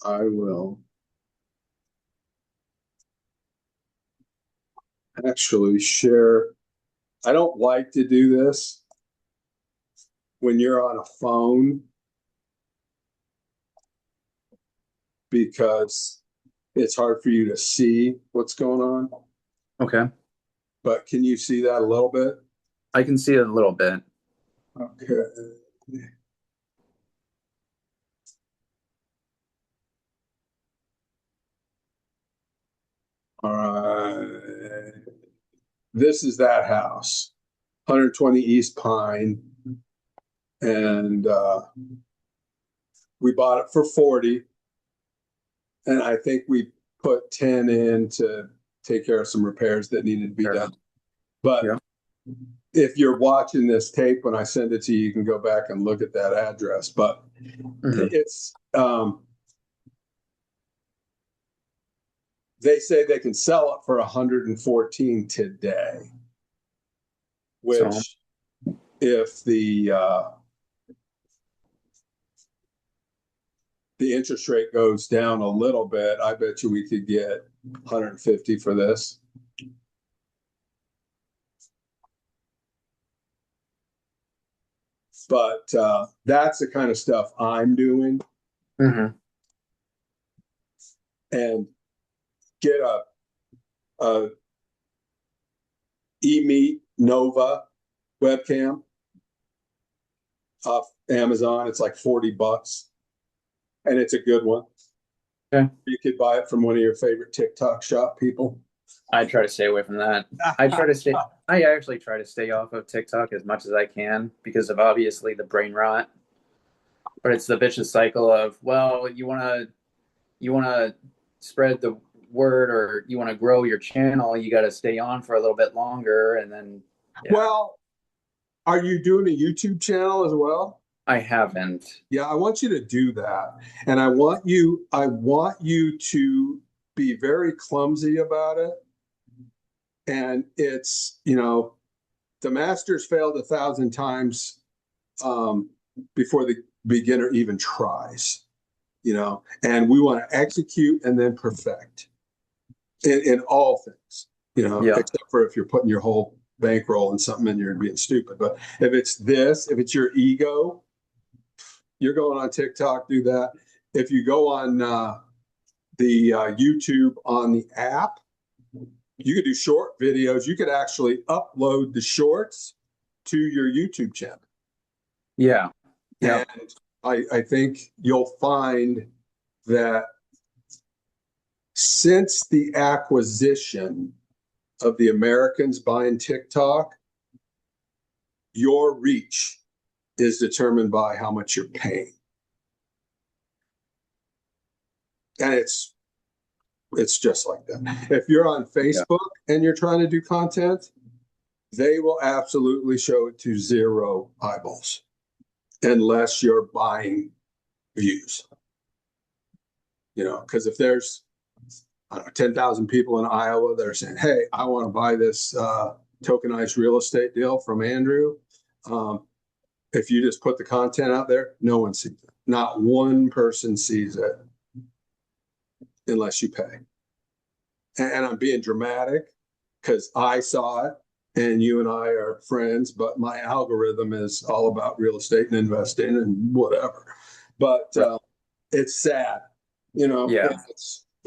I will actually share. I don't like to do this when you're on a phone, because it's hard for you to see what's going on. Okay. But can you see that a little bit? I can see it a little bit. Okay. All right. This is that house, 120 East Pine. And we bought it for 40. And I think we put 10 in to take care of some repairs that needed to be done. But if you're watching this tape, when I send it to you, you can go back and look at that address. But it's, they say they can sell it for 114 today, which if the interest rate goes down a little bit, I bet you we could get 150 for this. But that's the kind of stuff I'm doing. And get a eMeet Nova webcam off Amazon. It's like $40, and it's a good one. Okay. You could buy it from one of your favorite TikTok shop people. I try to stay away from that. I actually try to stay off of TikTok as much as I can because of obviously the brain rot. But it's the vicious cycle of, well, you want to spread the word, or you want to grow your channel, you got to stay on for a little bit longer, and then Well, are you doing a YouTube channel as well? I haven't. Yeah, I want you to do that. And I want you to be very clumsy about it. And it's, the masters failed 1,000 times before the beginner even tries, and we want to execute and then perfect in all things, except for if you're putting your whole bankroll in something and you're being stupid. But if it's your ego, you're going on TikTok, do that. If you go on the YouTube on the app. You could do short videos. You could actually upload the shorts to your YouTube channel. Yeah. Yeah. And I think you'll find that since the acquisition of the Americans buying TikTok, your reach is determined by how much you're paying. And it's just like that. If you're on Facebook and you're trying to do content, they will absolutely show it to 0 eyeballs unless you're buying views. You know, because if there's 10,000 people in Iowa that are saying, hey, I want to buy this tokenized real estate deal from Andrew. If you just put the content out there, no one sees it. Not one person sees it unless you pay. And I'm being dramatic because I saw it and you and I are friends, but my algorithm is all about real estate and investing and whatever. But it's sad, you know. Yeah.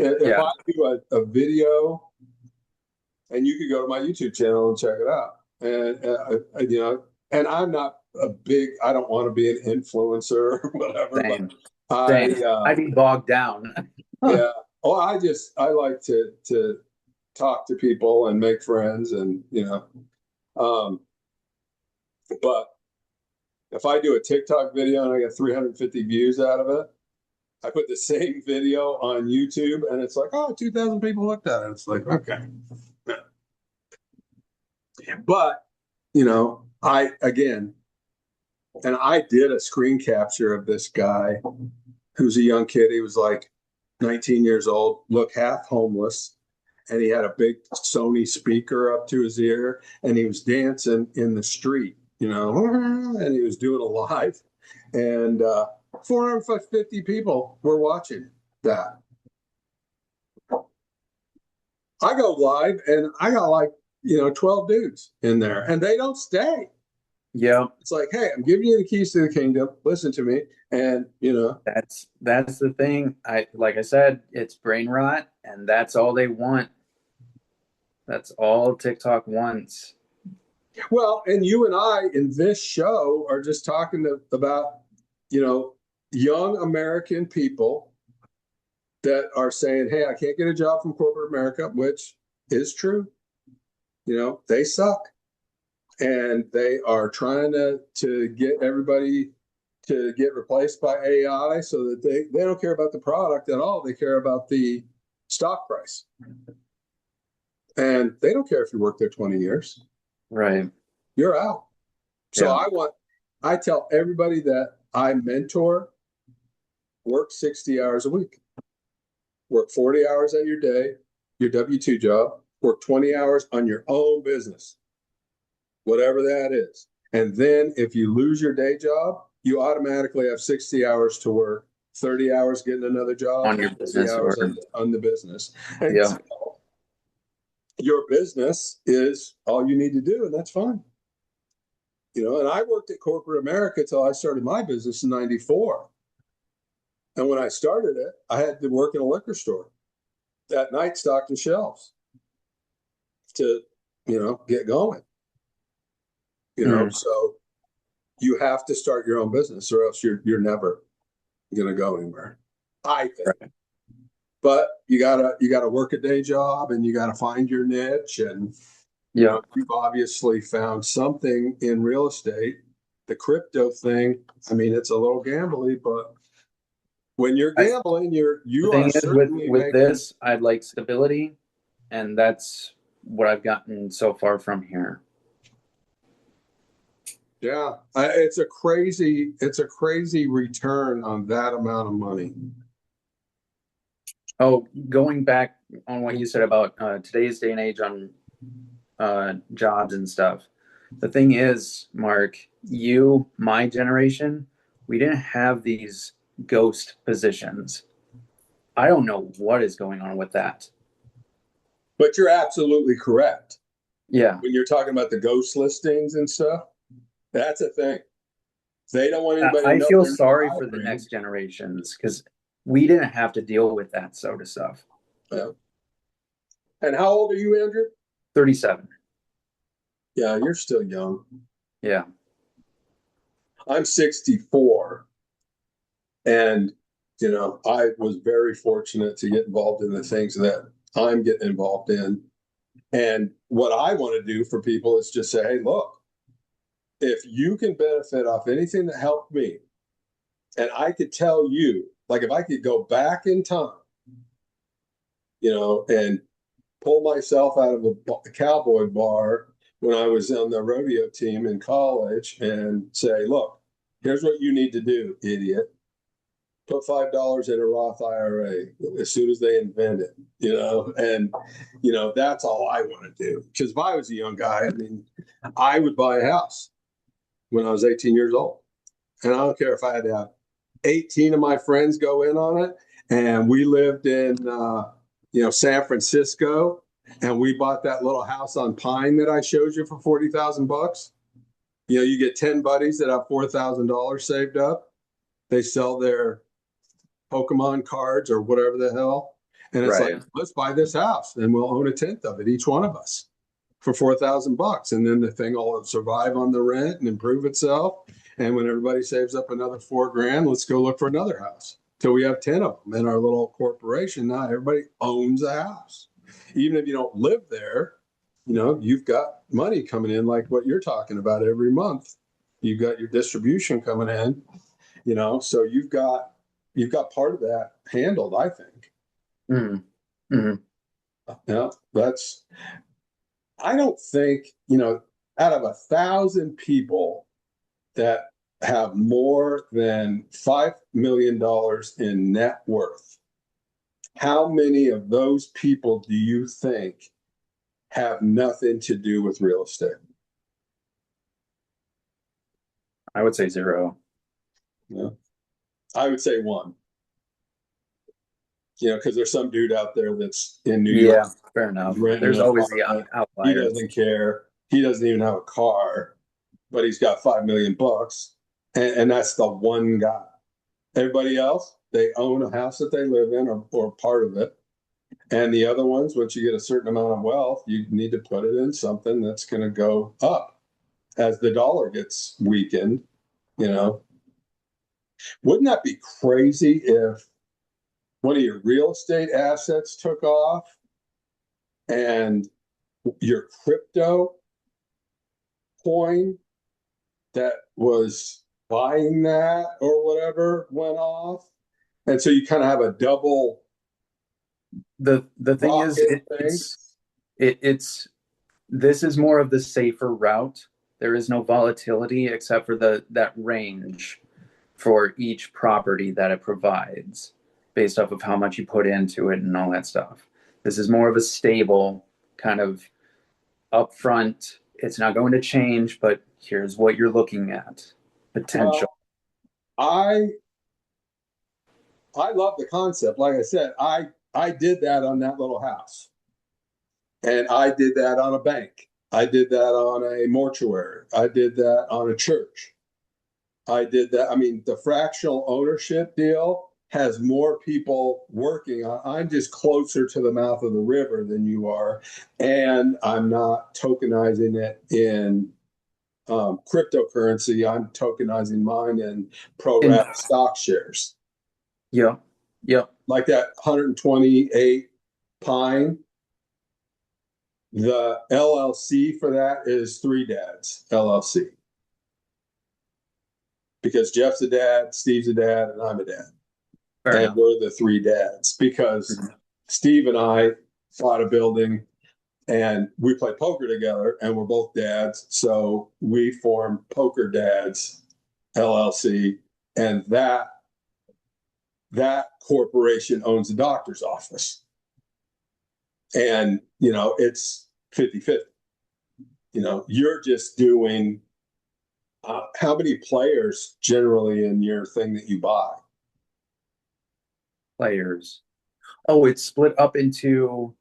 If I do a video, and you could go to my YouTube channel and check it out, and you know, and I'm not I don't want to be an influencer or whatever. Same. But Same. I'd be bogged down. Yeah. Oh, I like to talk to people and make friends, and you know, but if I do a TikTok video and I get 350 views out of it, I put the same video on YouTube and it's like, oh, 2,000 people looked at it. It's like, okay. But, you know, I did a screen capture of this guy who's a young kid. He was like 19 years old, looked half homeless, and he had a big Sony speaker up to his ear, and he was dancing in the street, you know, and he was doing a live, and 450 people were watching that. I go live and I got like, you know, 12 dudes in there, and they don't stay. Yeah. It's like, hey, I'm giving you the keys to the kingdom. Listen to me. And, you know, that's the thing. Like I said, it's brain rot, and that's all they want. That's all TikTok wants. Well, and you and I in this show are just talking about, you know, young American people that are saying, hey, I can't get a job from corporate America, which is true. You know, they suck. And they are trying to get everybody to get replaced by AI so that they don't care about the product at all. They care about the stock price. And they don't care if you work there 20 years. Right. You're out. So I tell everybody that I mentor, work 60 hours a week. Work 40 hours at your day, your W-2 job, work 20 hours on your own business, whatever that is. And then if you lose your day job, you automatically have 60 hours to work, 30 hours getting another job, on your business, hours on the business. And yeah, your business is all you need to do, and that's fine. You know, and I worked at corporate America till I started my business in '94. And when I started it, I had to work in a liquor store at night, stocking shelves to, you know, get going. You know, so you have to start your own business, or else you're never going to go anywhere, I think. Right. But you gotta work a day job, and you gotta find your niche. And you know, you've obviously found something in real estate. The crypto thing, I mean, it's a little gambly, but when you're gambling, you are certainly with this, I'd like stability, and that's what I've gotten so far from here. Yeah, it's a crazy return on that amount of money. Oh, going back on what you said about today's day and age on jobs and stuff. The thing is, Mark, my generation, we didn't have these ghost positions. I don't know what is going on with that. But you're absolutely correct. Yeah. When you're talking about the ghost listings and stuff, that's a thing. They don't want anybody to know. I feel sorry for the next generations, because we didn't have to deal with that sort of stuff. Yeah. And how old are you, Andrew? 37. Yeah, you're still young. Yeah. I'm 64. And, I was very fortunate to get involved in the things that I'm getting involved in. And what I want to do for people is just say, hey, look, if you can benefit off anything that helped me, and I could tell you, like if I could go back in time, and pull myself out of a cowboy bar when I was on the rodeo team in college and say, look, here's what you need to do, idiot. Put $5 in a Roth IRA as soon as they invent it, and, that's all I want to do. Because if I was a young guy, I would buy a house when I was 18 years old. And I don't care if I had to have 18 of my friends go in on it. And we lived in, San Francisco, and we bought that little house on Pine that I showed you for $40,000. You get 10 buddies that have $4,000 saved up. They sell their Pokemon cards or whatever the hell. And it's Right. like, let's buy this house and we'll own a tenth of it, each one of us, for $4,000. And then the thing will survive on the rent and improve itself. And when everybody saves up another $4,000, let's go look for another house till we have 10 of them in our little corporation. Now everybody owns a house. Even if you don't live there, you've got money coming in like what you're talking about every month. You've got your distribution coming in, so you've got part of that handled, I think. Mm-hmm. Mm-hmm. Yeah, I don't think, out of 1,000 people that have more than $5 million in net worth, how many of those people do you think have nothing to do with real estate? I would say 0. Yeah. I would say 1. Because there's some dude out there that's in New York. Yeah, fair enough. Renting There's an always the apartment. He outliers. doesn't care. He doesn't even have a car, but he's got $5 million, and that's the one guy. Everybody else, they own a house that they live in or part of it. And the other ones, once you get a certain amount of wealth, you need to put it in something that's going to go up as the dollar gets weakened. Wouldn't that be crazy if one of your real estate assets took off and your crypto coin that was buying that or whatever went off? And so you kind of have a double. The thing is, it's this is more of the safer route. There is no volatility except for that range for each property that it provides based off of how much you put into it and all that stuff. This is more of a stable kind of upfront. It's not going to change, but here's what you're looking at. Potential. I love the concept. Like I said, I did that on that little house. And I did that on a bank. I did that on a mortuary. I did that on a church. I did that. The fractional ownership deal has more people working on. I'm just closer to the mouth of the river than you are. And I'm not tokenizing it in cryptocurrency. I'm tokenizing mine in pro rata stock shares. Yeah. Like that 128 Pine. The LLC for that is Three Dads LLC. Because Jeff's a dad, Steve's a dad, and I'm a dad. Fair and enough. We're the three dads because Steve and I bought a building and we play poker together and we're both dads. So we formed Poker Dads LLC, and that corporation owns the doctor's office. And, it's 50-50. You're just doing how many players generally in your thing that you buy? Players. Oh, it's split up into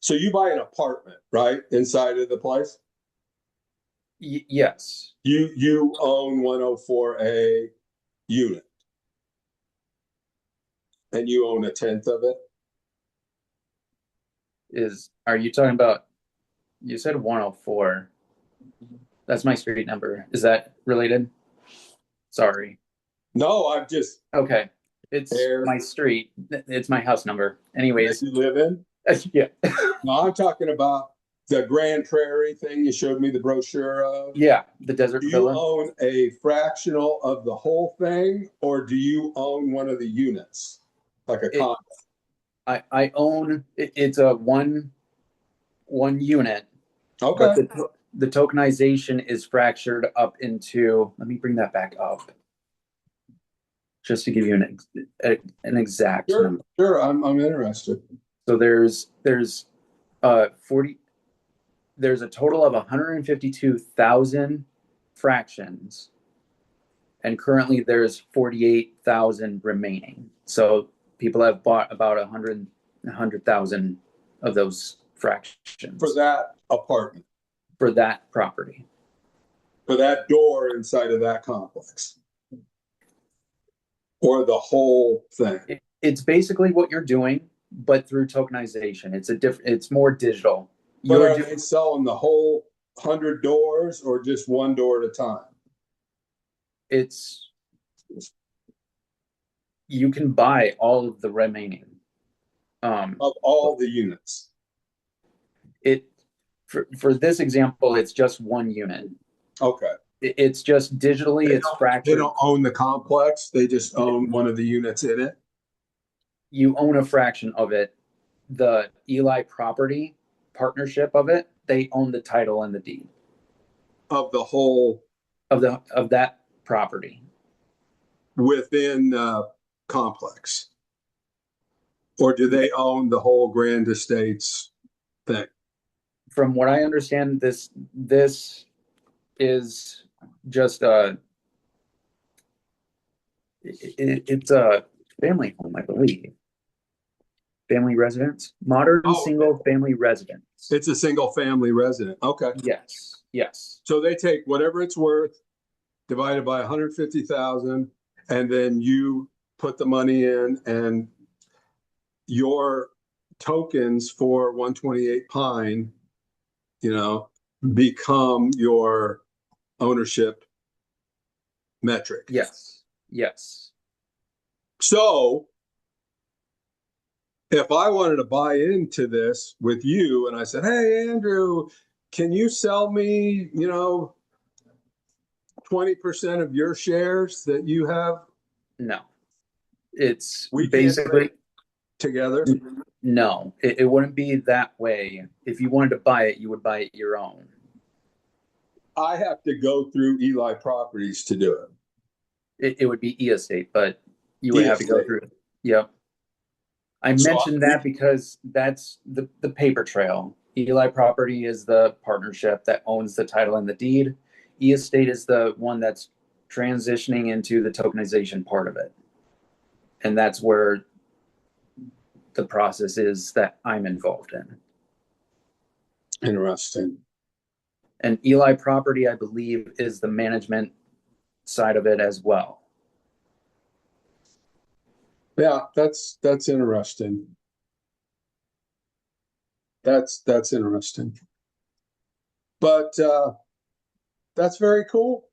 So you buy an apartment, right? Inside of the place? Yes. You own 104A unit. and you own 1/10 of it. Are you talking about, you said 104. That's my street number. Is that related? Sorry. No, I'm just Okay. It's there. my street. It's my house number. That Anyways. you live in. Yeah. No, I'm talking about the Grand Prairie thing you showed me the brochure of. Yeah. The desert Do you villa. own a fractional of the whole thing, or do you own one of the units, like a condo? I own it's a one unit. Okay. But the tokenization is fractured up into, let me bring that back up just to give you an exact number. Sure, I'm interested. So there's 40, there's a total of 152,000 fractions, and currently there's 48,000 remaining. So people have bought about 100,000 of those fractions For that apartment, for that property. for that door inside of that complex, or the whole thing. It's basically what you're doing, but through tokenization. It's more digital. But are they selling the whole 100 doors, or just one door at a time? You can buy all of the remaining. Of all the units. For this example, it's just one unit. Okay. It's just digitally, it's fractured. They don't own the complex. They just own one of the units in it. You own a fraction of it. The Eli property partnership of it, they own the title and the deed Of the whole. of that property Within the complex. Or do they own the whole Grand Estates thing? From what I understand, this is just it's a family home, I believe. Family residence, modern single family residence. It's a single family resident. Okay. Yes. So they take whatever it's worth, divided by 150,000, and then you put the money in, and your tokens for 128 Pine, become your ownership metric. Yes. So if I wanted to buy into this with you and I said, hey, Andrew, can you sell me, 20% of your shares that you have? No. It's we basically together. No, it wouldn't be that way. If you wanted to buy it, you would buy it your own. I have to go through Eli Properties to do it. It would be e-estate, but you would have to go through it. Yep. I mentioned that because that's the paper trail. Eli Property is the partnership that owns the title and the deed. E-estate is the one that's transitioning into the tokenization part of it. And that's where the process is that I'm involved in. Interesting. And Eli Property, I believe, is the management side of it as well. Yeah, that's interesting. That's interesting. But that's very cool.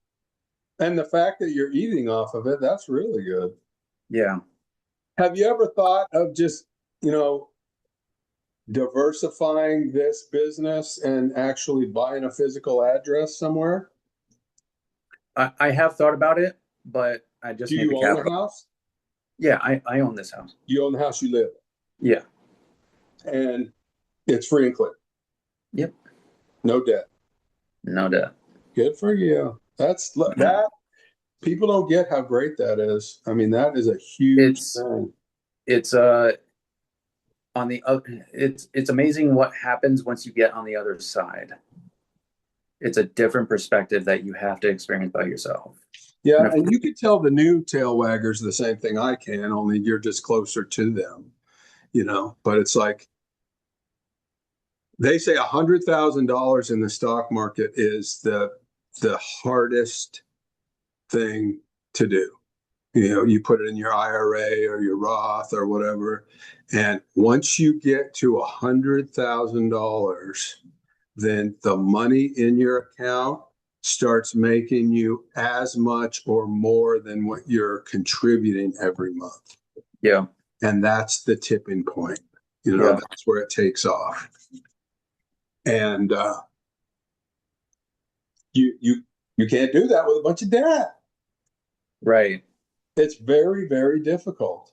And the fact that you're eating off of it, that's really good. Yeah. Have you ever thought of just, diversifying this business and actually buying a physical address somewhere? I have thought about it, but I just need the capital. Do you own a house? Yeah, I own this house. You own the house you live in? Yeah. And it's free and clear? Yep. No debt? No debt. Good for you. That people don't get how great that is. I mean, that is a huge thing. It's on the other, it's amazing what happens once you get on the other side. It's a different perspective that you have to experience by yourself. Yeah, and you could tell the new tail waggers the same thing I can, only you're just closer to them, But it's like they say $100,000 in the stock market is the hardest thing to do. You put it in your IRA or your Roth or whatever. And once you get to $100,000, then the money in your account starts making you as much or more than what you're contributing every month. Yeah. And that's the tipping point. Yeah. That's where it takes off. And you can't do that with a bunch of debt. Right. It's very, very difficult.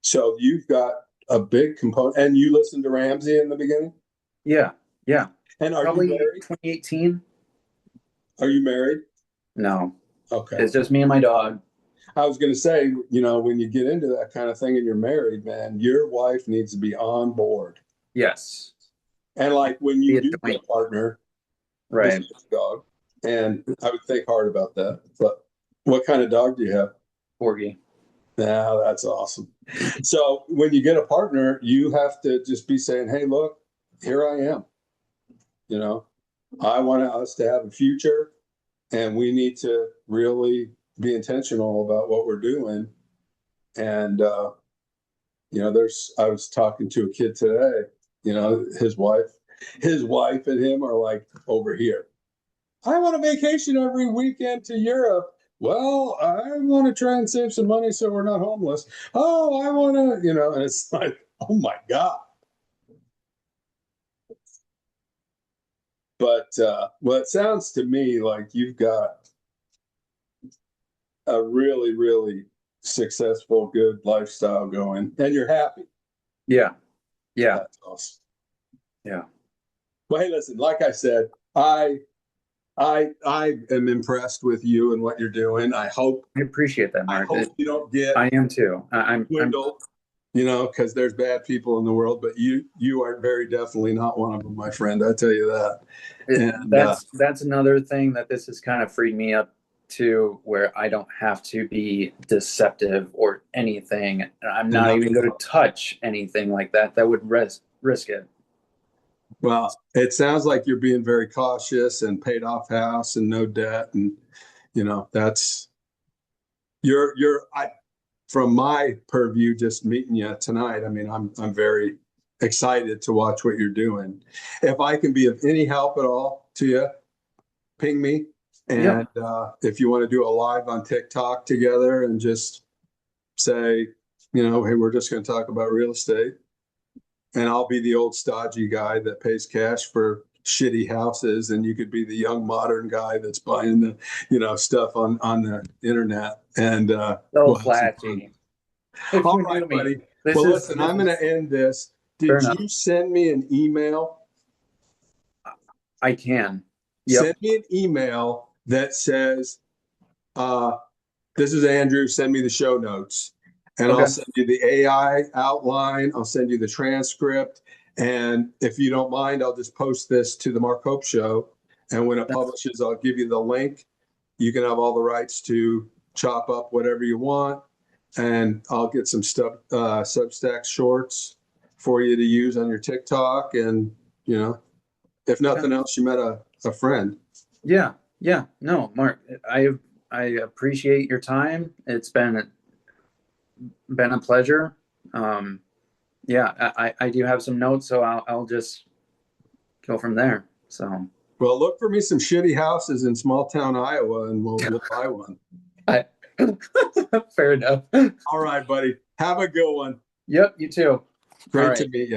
So you've got a big component, and you listened to Ramsey in the beginning? Yeah. Yeah. And are Probably you married? 2018. Are you married? No. Okay. It's just me and my dog. I was going to say, when you get into that kind of thing and you're married, man, your wife needs to be on board. Yes. And like when you do Right. get a partner, Right. dog, and I would think hard about that. But what kind of dog do you have? Corgi. Yeah, that's awesome. So when you get a partner, you have to just be saying, hey, look, here I am. I want us to have a future, and we need to really be intentional about what we're doing. And, I was talking to a kid today, his wife and him are like over here. I want a vacation every weekend to Europe. Well, I want to try and save some money so we're not homeless. Oh, I want to, and it's like, oh my God. But well, it sounds to me like you've got a really, really successful, good lifestyle going, and you're happy. Yeah. Yeah. That's awesome. Yeah. Well, hey, listen, like I said, I am impressed with you and what you're doing. I appreciate that, Mark. I hope you don't get I am too. I'm dwindled, because there's bad people in the world, but you are very definitely not one of them, my friend. I tell you that. And that's another thing that this has kind of freed me up to, where I don't have to be deceptive or anything. I'm not even going to touch anything like that. That would risk it. Well, it sounds like you're being very cautious and paid off house and no debt. And, that's from my purview, just meeting you tonight. I mean, I'm very excited to watch what you're doing. If I can be of any help at all to you, ping me. And if you want to do a live on TikTok together and just say, hey, we're just going to talk about real estate. And I'll be the old stodgy guy that pays cash for shitty houses, and you could be the young modern guy that's buying the, stuff on the internet. And so flashy. All right, buddy. Well, listen, I'm going to end this. Did you send me an email? I can. Send me an email that says, "This is Andrew. Send me the show notes." And I'll send you the AI outline. I'll send you the transcript. And if you don't mind, I'll just post this to the Mark Hope Show. And when it publishes, I'll give you the link. You can have all the rights to chop up whatever you want. And I'll get some stuff, Substack shorts for you to use on your TikTok. And, if nothing else, you met a friend. Yeah. Yeah. No, Mark, I appreciate your time. It's been a pleasure. I do have some notes, so I'll just go from there. So, well, look for me some shitty houses in small town Iowa, and we'll buy one. Fair enough. All right, buddy. Have a good one. Yep, you too. Great to meet you.